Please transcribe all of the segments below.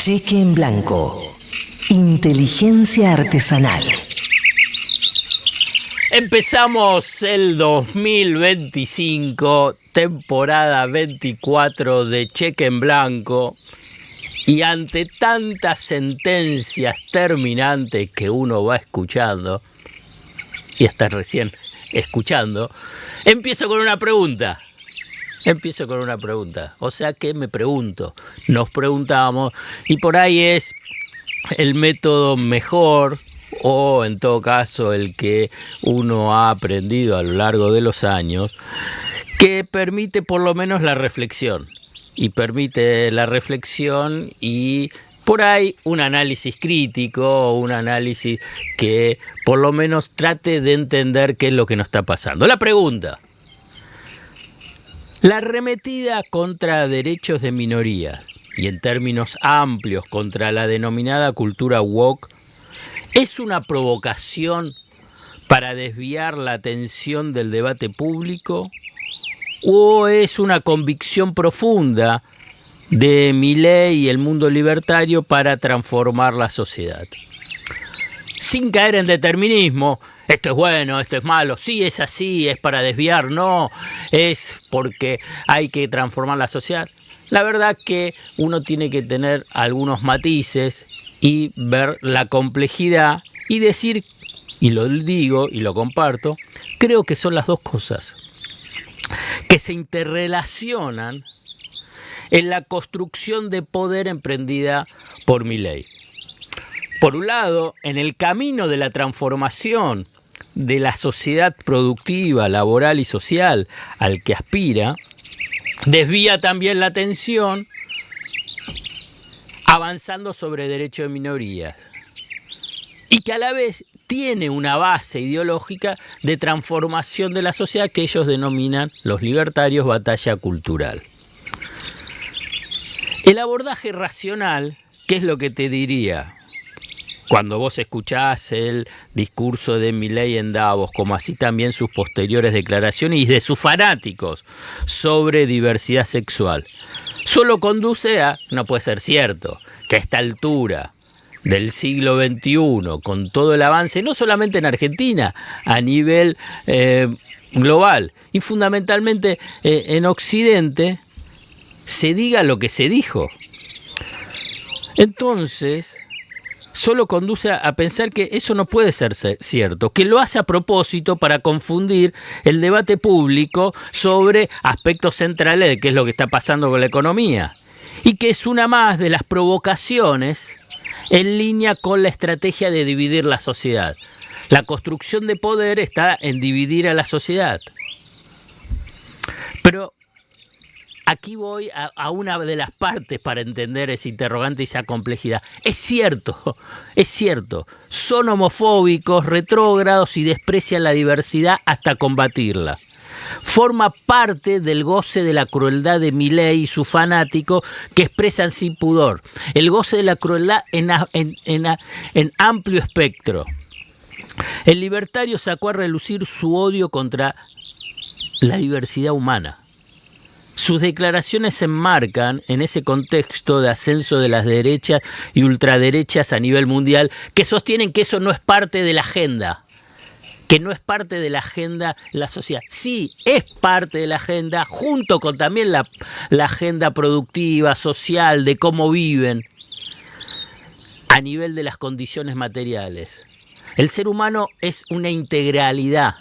Cheque en blanco. Inteligencia artesanal. Empezamos el 2025, temporada 24 de Cheque en Blanco, y ante tantas sentencias terminantes que uno va escuchando, y hasta recién escuchando, empiezo con una pregunta. O sea, ¿qué me pregunto? Nos preguntamos, y por ahí es el método mejor, o en todo caso el que uno ha aprendido a lo largo de los años, que permite por lo menos la reflexión. Y permite la reflexión y por ahí un análisis crítico, un análisis que por lo menos trate de entender qué es lo que nos está pasando. La pregunta: la arremetida contra derechos de minoría y en términos amplios contra la denominada cultura woke ¿es una provocación para desviar la atención del debate público o es una convicción profunda de Milei y el mundo libertario para transformar la sociedad? Sin caer en determinismo, esto es bueno, esto es malo, sí es así, es para desviar, no, es porque hay que transformar la sociedad. La verdad que uno tiene que tener algunos matices y ver la complejidad y decir, y lo digo y lo comparto, creo que son las dos cosas que se interrelacionan en la construcción de poder emprendida por Milei. Por un lado, en el camino de la transformación de la sociedad productiva, laboral y social al que aspira, desvía también la atención avanzando sobre derechos de minorías y que a la vez tiene una base ideológica de transformación de la sociedad que ellos denominan los libertarios batalla cultural. El abordaje racional, ¿qué es lo que te diría? Cuando vos escuchás el discurso de Milei en Davos, como así también sus posteriores declaraciones y de sus fanáticos sobre diversidad sexual, solo conduce a, no puede ser cierto, que a esta altura del siglo XXI, con todo el avance, no solamente en Argentina, a nivel global y fundamentalmente en Occidente, se diga lo que se dijo. Entonces, solo conduce a pensar que eso no puede ser cierto, que lo hace a propósito para confundir el debate público sobre aspectos centrales de qué es lo que está pasando con la economía, y que es una más de las provocaciones en línea con la estrategia de dividir la sociedad. La construcción de poder está en dividir a la sociedad. Pero aquí voy a una de las partes para entender ese interrogante y esa complejidad. Es cierto, son homofóbicos, retrógrados y desprecian la diversidad hasta combatirla. Forma parte del goce de la crueldad de Milei y sus fanáticos que expresan sin pudor. El goce de la crueldad en amplio espectro. El libertario sacó a relucir su odio contra la diversidad humana. Sus declaraciones se enmarcan en ese contexto de ascenso de las derechas y ultraderechas a nivel mundial que sostienen que eso no es parte de la agenda, que no es parte de la agenda de la sociedad. Sí, es parte de la agenda, junto con también la agenda productiva, social, de cómo viven a nivel de las condiciones materiales. El ser humano es una integralidad.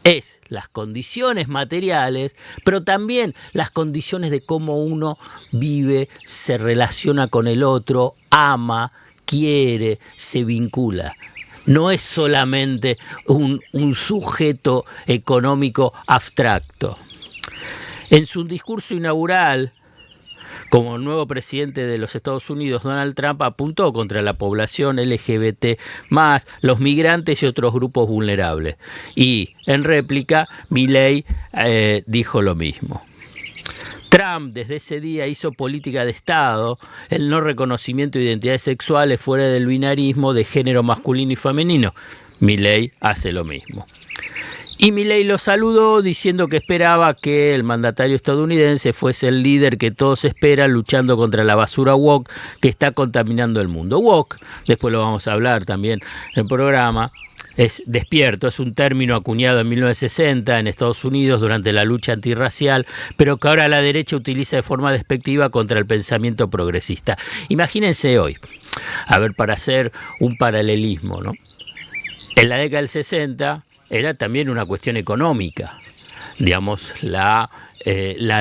Es las condiciones materiales, pero también las condiciones de cómo uno vive, se relaciona con el otro, ama, quiere, se vincula. No es solamente un sujeto económico abstracto. En su discurso inaugural, como nuevo presidente de los Estados Unidos, Donald Trump apuntó contra la población LGBT+, los migrantes y otros grupos vulnerables. Y en réplica, Milei dijo lo mismo. Trump desde ese día hizo política de Estado, el no reconocimiento de identidades sexuales fuera del binarismo de género masculino y femenino. Milei hace lo mismo. Y Milei lo saludó diciendo que esperaba que el mandatario estadounidense fuese el líder que todos esperan luchando contra la basura woke que está contaminando el mundo. Woke, después lo vamos a hablar también en el programa, es despierto, es un término acuñado en 1960 en Estados Unidos durante la lucha antirracial, pero que ahora la derecha utiliza de forma despectiva contra el pensamiento progresista. Imagínense hoy, a ver, para hacer un paralelismo, ¿no? En la década del 60 era también una cuestión económica, digamos, la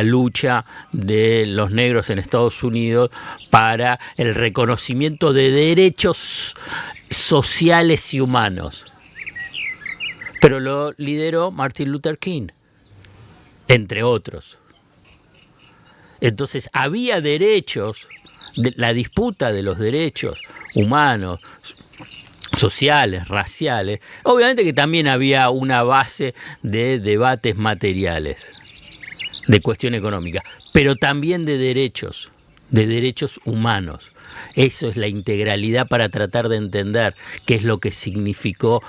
lucha de los negros en Estados Unidos para el reconocimiento de derechos sociales y humanos. Pero lo lideró Martin Luther King, entre otros. Entonces había derechos, la disputa de los derechos humanos, sociales, raciales. Obviamente que también había una base de debates materiales, de cuestión económica, pero también de derechos humanos. Eso es la integralidad para tratar de entender qué es lo que significó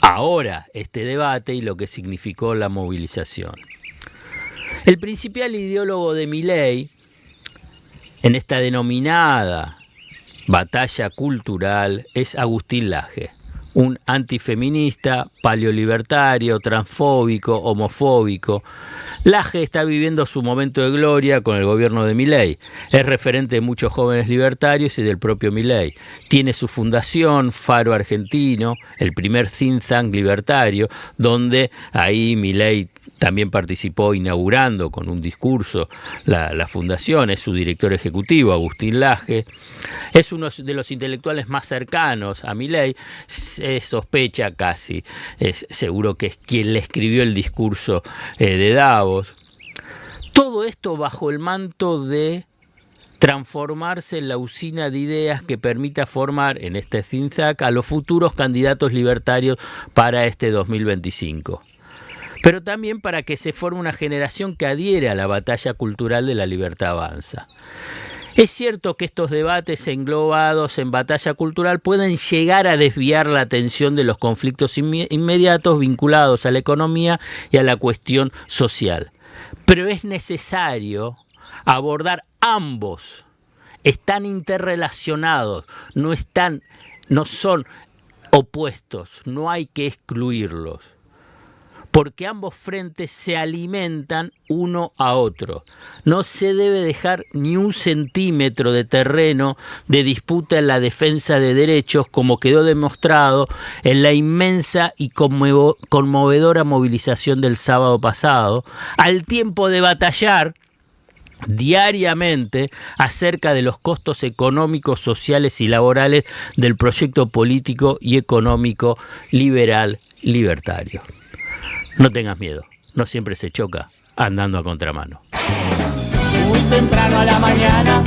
ahora este debate y lo que significó la movilización. El principal ideólogo de Milei en esta denominada batalla cultural es Agustín Laje, un antifeminista, paleolibertario, transfóbico, homofóbico. Laje está viviendo su momento de gloria con el gobierno de Milei. Es referente de muchos jóvenes libertarios y del propio Milei. Tiene su fundación, Faro Argentino, el primer think tank libertario, donde ahí Milei también participó inaugurando con un discurso la fundación. Es su director ejecutivo, Agustín Laje. Es uno de los intelectuales más cercanos a Milei. Se sospecha casi, es seguro que es quien le escribió el discurso de Davos. Todo esto bajo el manto de transformarse en la usina de ideas que permita formar en este think tank a los futuros candidatos libertarios para este 2025. Pero también para que se forme una generación que adhiere a la batalla cultural de la libertad avanza. Es cierto que estos debates englobados en batalla cultural pueden llegar a desviar la atención de los conflictos inmediatos vinculados a la economía y a la cuestión social. Pero es necesario abordar ambos. Están interrelacionados, no son opuestos, no hay que excluirlos. Porque ambos frentes se alimentan uno a otro. No se debe dejar ni un centímetro de terreno de disputa en la defensa de derechos, como quedó demostrado en la inmensa y conmovedora movilización del sábado pasado, al tiempo de batallar diariamente acerca de los costos económicos, sociales y laborales del proyecto político y económico liberal libertario. No tengas miedo, no siempre se choca andando a contramano. Muy temprano a la mañana